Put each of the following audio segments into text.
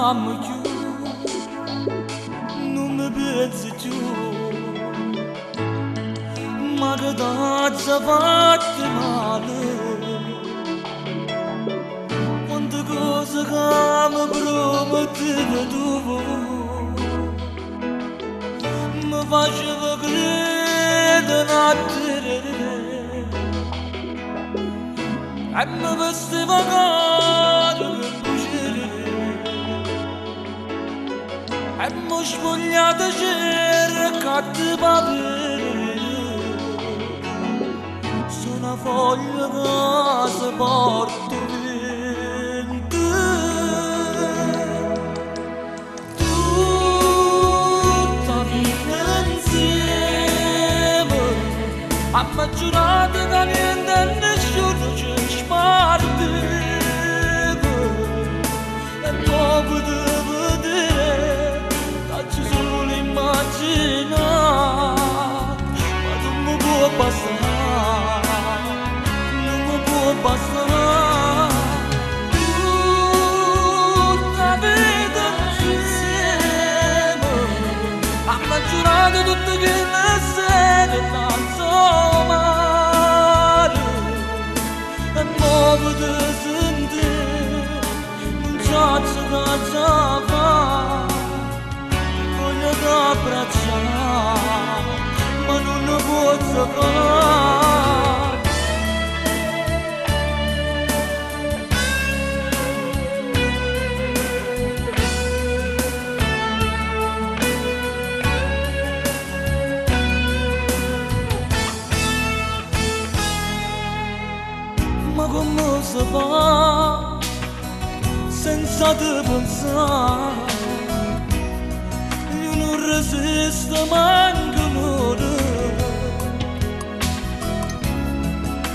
am you, nu me bezzi tu, ma che da fatte male, quante cose che mi promettevi tu, mi faceva credere a te. E mi vestiva caro che bucere e mi spogliata cercata di avere su una foglia che si porta vento tutta vita insieme a me giurato che niente e nessuno ci sparteva e poi potevo vedere faccio solo immaginare ma non mi può passare non mi può passare tutta vita insieme a me giurato tutte quelle sere tanto male e muovo di sentire non c'è che già fa voglio che abbracciare ma non ne posso fare ma come si fa senza te pensare io non resisto manco un'ora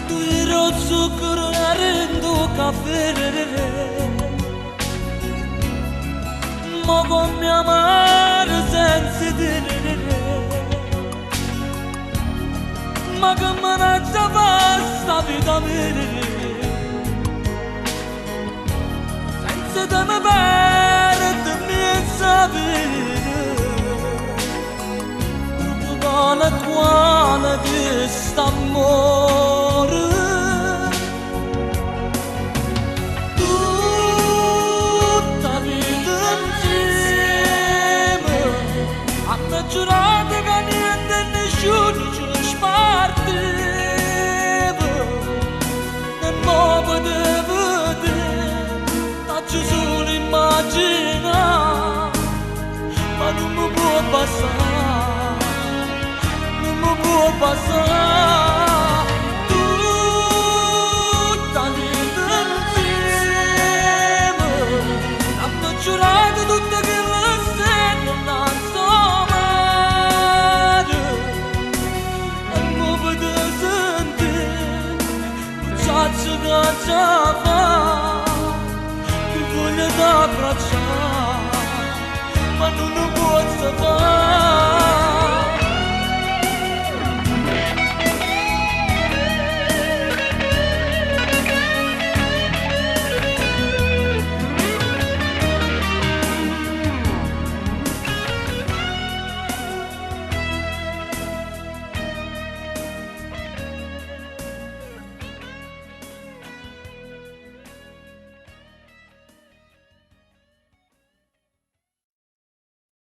tu ero zucchero e rendo caffè ma come amare senza dire ma che manaccia fa sta vita mia senza te mi perdermi e sapere proprio quale quale di st'amore tutta vita insieme a me giurato che niente e nessuno ci sparteva e mo potevo vedere faccio solo immaginare ma non mi può passare non mi può passare tutta vita insieme hanno giurato tutte quelle sere non so male e mo potevo sentire non c'è che già fa voglio t'abbracciare ma non lo posso fare